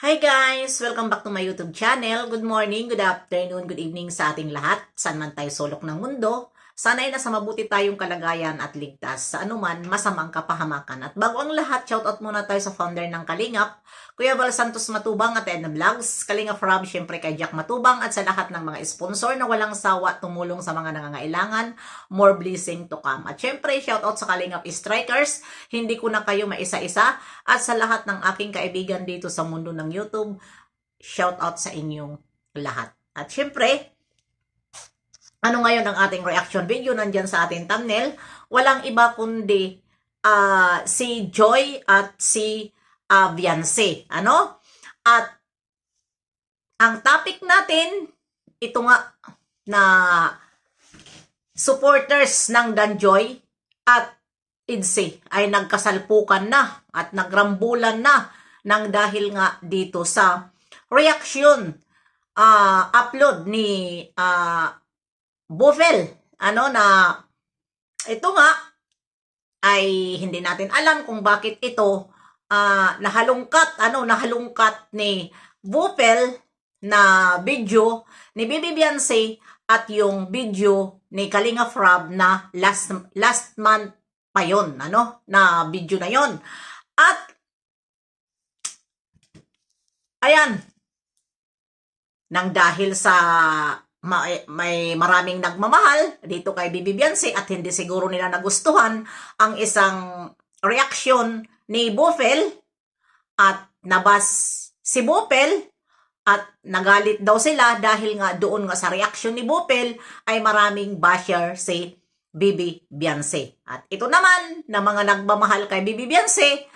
Hi guys! Welcome back to my YouTube channel. Good morning, good afternoon, good evening sa ating lahat. Saan man tayo sulok ng mundo. Sana ay nasa mabuti tayong kalagayan at ligtas sa anuman masamang kapahamakan. At bago ang lahat, shoutout muna tayo sa founder ng Kalingap, Kuya Val Santos Matubang at Edna Vlogs, Kalingap Rob, syempre kay Jack Matubang at sa lahat ng mga sponsor na walang sawa tumulong sa mga nangangailangan. More blessing to come. At syempre, shoutout sa Kalingap Strikers, hindi ko na kayo maisa-isa. At sa lahat ng aking kaibigan dito sa mundo ng YouTube, shoutout sa inyong lahat. At syempre, ano ngayon ang ating reaction video? Nandyan sa ating thumbnail. Walang iba kundi si Joy at si Beyonce. Ano? At ang topic natin, ito nga na supporters ng Danjoy at IDSI ay nagkasalpukan na at nagrambulan na nang dahil nga dito sa reaction upload ni Buffel, na ito nga ay hindi natin alam kung bakit ito nahalungkat ni Buffel na video ni Bibi Beyonce at yung video ni Kalinga Frab na last month pa yon, na video na yon. At ayan, nang dahil sa may maraming nagmamahal dito kay Bibi Beyonce at hindi siguro nila nagustuhan ang isang reaksyon ni Buffel at nabas si Buffel at nagalit daw sila dahil nga doon nga sa reaksyon ni Buffel ay maraming basher si Bibi Beyonce. At ito naman na mga nagmamahal kay Bibi Beyonce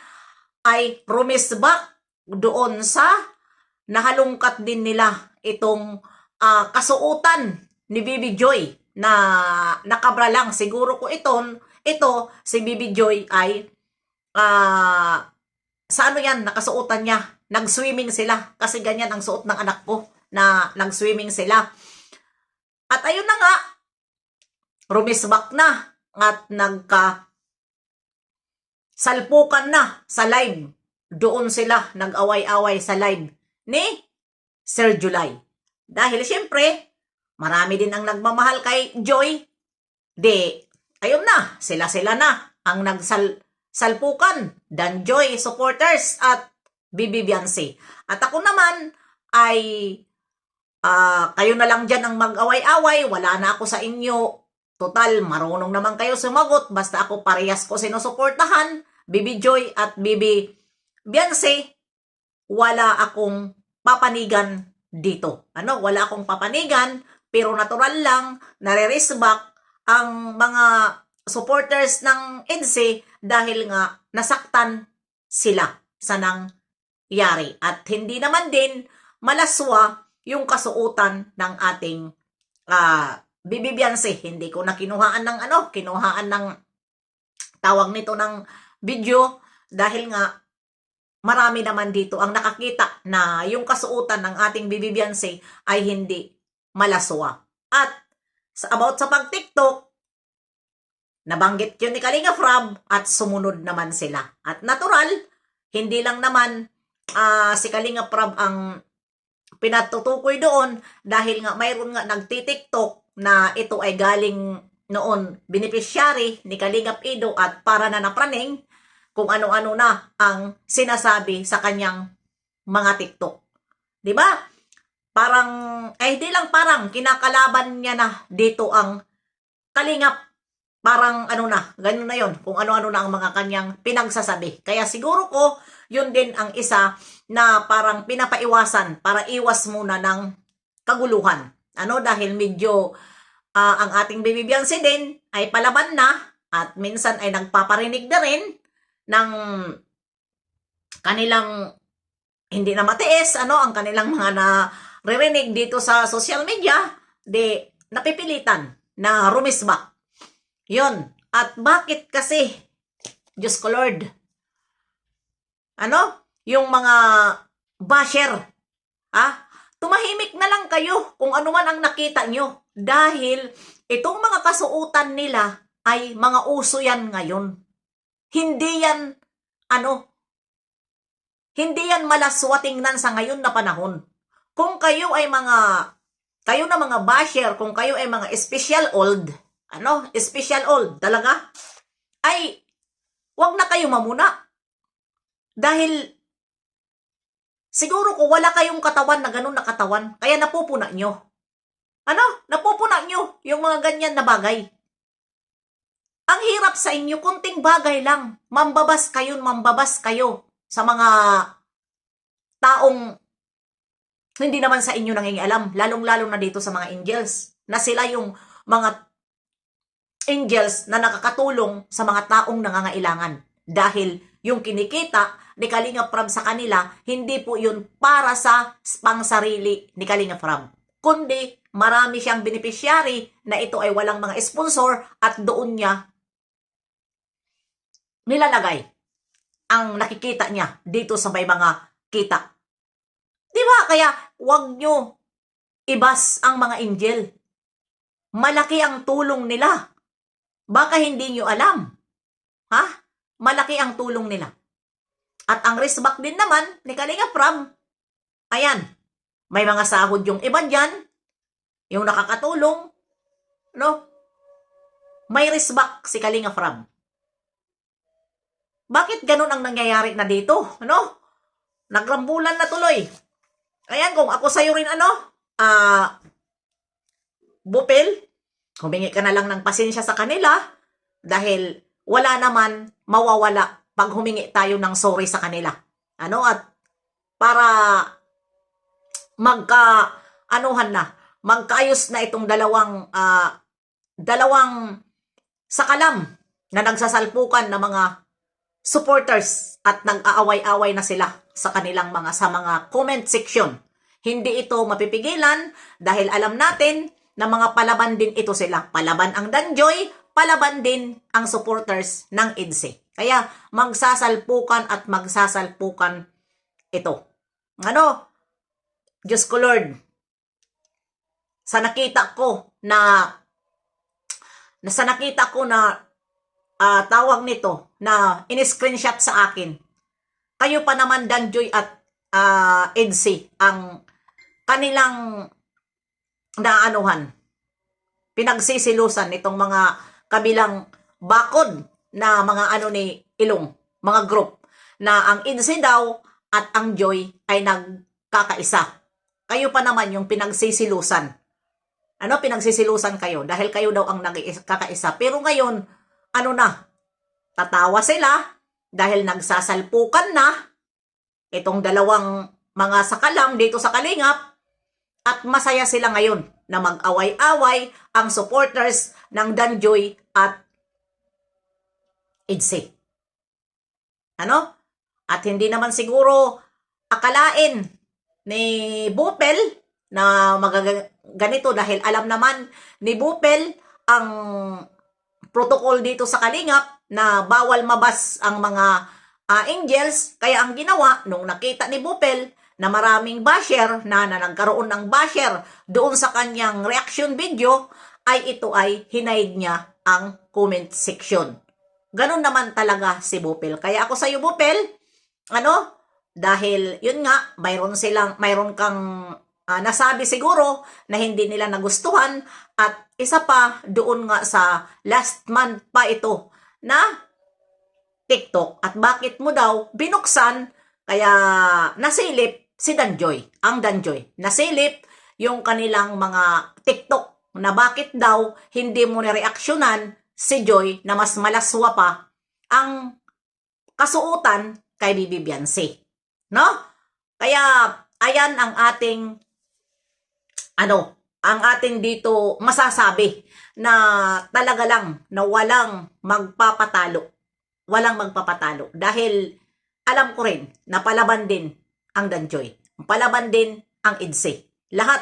ay rumisbak doon sa nahalungkat din nila itong kasuotan ni Bibi Joy na nakabra lang. Siguro ko ito si Bibi Joy ay sa nakasuotan niya. Nag-swimming sila kasi ganyan ang suot ng anak ko na nag-swimming sila. At ayun na nga, rumisbak na at salpukan na sa live. Doon sila nag-away-away sa live ni Sir July. Dahil siyempre, marami din ang nagmamahal kay Joy. Ayun na, sila na ang nagsalpukan. Danjoy supporters at Bibi Beyonce. At ako naman ay kayo na lang dyan ang mag-away-away. Wala na ako sa inyo. Total, marunong naman kayo sumagot. Basta ako parehas ko sinusuportahan. Bibi Joy at Bibi Beyonce. Wala akong papanigan dito. Wala akong papanigan, pero natural lang, nare-respect ang mga supporters ng IDSI dahil nga nasaktan sila sa nangyari. At hindi naman din malaswa yung kasuotan ng ating Bibi Beyonce. Hindi ko na kinuhaan ng tawag nito ng video dahil nga marami naman dito ang nakakita na yung kasuotan ng ating Bibi Beyonce ay hindi malaswa. At about sa pag-TikTok, nabanggit yun ni Kalinga Frab at sumunod naman sila. At natural, hindi lang naman si Kalinga Frab ang pinatutukoy doon dahil nga mayroon nga nagti-TikTok na ito ay galing noon beneficiary ni Kalingap Ido at para na napraning kung ano-ano na ang sinasabi sa kanyang mga TikTok. 'Di ba? Hindi lang parang kinakalaban niya na dito ang Kalingap. Parang ganun na 'yon. Kung ano-ano na ang mga kanyang pinagsasabi. Kaya siguro ko, yun din ang isa na parang pinapaiwasan para iwas muna ng kaguluhan. Dahil medyo ang ating Bibi Beyonce din ay palaban na at minsan ay nagpaparinig na rin ng kanilang hindi na matiis, ang kanilang mga naririnig dito sa social media, napipilitan na rumisbak. Yun. At bakit kasi, Diyos ko Lord, yung mga basher, tumahimik na lang kayo kung ano man ang nakita nyo. Dahil itong mga kasuotan nila ay mga uso yan ngayon. Hindi yan, Hindi yan malaswa tingnan sa ngayon na panahon. Kung kayo ay kayo na mga basher, kung kayo ay mga special old, special old talaga, ay wag na kayo mamuna. Dahil siguro kung wala kayong katawan na ganun na katawan, kaya napupuna nyo. Napupuna nyo yung mga ganyan na bagay. Ang hirap sa inyo, kunting bagay lang. Mambabas kayo sa mga taong hindi naman sa inyo nangingialam. Lalong-lalo na dito sa mga angels. Na sila yung mga angels na nakakatulong sa mga taong nangangailangan. Dahil yung kinikita ni Kalinga Prab sa kanila, hindi po yun para sa pangsarili ni Kalinga Prab. Kundi marami siyang beneficiary na ito ay walang mga sponsor at doon niya nilalagay ang nakikita niya dito sa may mga kita. Diba? Kaya wag nyo ibas ang mga angel. Malaki ang tulong nila. Baka hindi nyo alam. Malaki ang tulong nila. At ang respect din naman ni Kalinga Prab, ayan, may mga sahod yung iba dyan, yung nakakatulong, may respect si Kalinga Prab. Bakit ganun ang nangyayari na dito? Nagrambulan na tuloy. Ayan, kung ako sa'yo rin, Bupel, humingi ka na lang ng pasensya sa kanila dahil wala naman mawawala pag humingi tayo ng sorry sa kanila. At para magkaayos na itong dalawang sakalam na nagsasalpukan na mga supporters at nag-aaway-away na sila sa kanilang sa mga comment section. Hindi ito mapipigilan dahil alam natin na mga palaban din ito sila. Palaban ang Danjoy, palaban din ang supporters ng EDSE. Kaya magsasalpukan at magsasalpukan ito. Diyos ko Lord, sa nakita ko na tawag nito na in-screenshot sa akin. Kayo pa naman Danjoy at EDSE ang kanilang pinagsisilusan nitong mga kabilang bakod na mga ni Ilong, mga group na ang EDSE daw at ang Joy ay nagkakaisa. Kayo pa naman yung pinagsisilusan. Pinagsisilusan kayo dahil kayo daw ang nagkakaisa. Pero ngayon, tatawa sila dahil nagsasalpukan na itong dalawang mga sakalam dito sa Kalingap at masaya sila ngayon na mag-away-away ang supporters ng Danjoy at EDSE. At hindi naman siguro akalain ni Bupel na ganito dahil alam naman ni Bupel ang protocol dito sa Kalingap na bawal mabas ang mga angels. Kaya ang ginawa, nung nakita ni Bupel na maraming basher, na nagkaroon ng basher doon sa kanyang reaction video, ay ito ay hinaid niya ang comment section. Ganon naman talaga si Bupel. Kaya ako sa iyo, Bupel, dahil yun nga, mayroon kang nasabi siguro na hindi nila nagustuhan at isa pa doon nga sa last month pa ito na TikTok at bakit mo daw binuksan kaya nasilip si Danjoy, ang Danjoy. Nasilip yung kanilang mga TikTok na bakit daw hindi mo nireaksyonan si Joy na mas malaswa pa ang kasuotan kay Bibi Biancy. Kaya ayan ang ating dito masasabi na talaga lang na walang magpapatalo. Walang magpapatalo. Dahil alam ko rin na palaban din ang Danjoy. Palaban din ang EDSE. Lahat.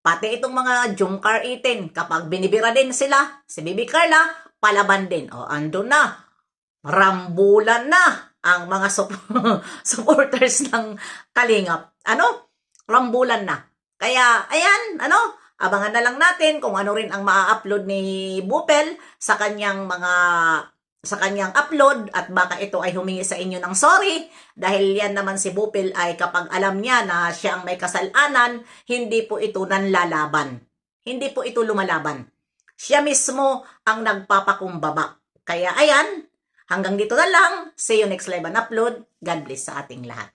Pati itong mga Jungkar 18. Kapag binibira din sila, si Bibi Carla, palaban din. Andun na. Rambulan na ang mga supporters ng Kalingap. Rambulan na. Kaya, ayan, abangan na lang natin kung ano rin ang maa-upload ni Bupel sa kanyang mga sa kanyang upload at baka ito ay humingi sa inyo ng sorry dahil yan naman si Bupil ay kapag alam niya na siya ang may kasalanan, hindi po ito nanlalaban. Hindi po ito lumalaban. Siya mismo ang nagpapakumbaba. Kaya ayan, hanggang dito na lang. See you next live and upload. God bless sa ating lahat.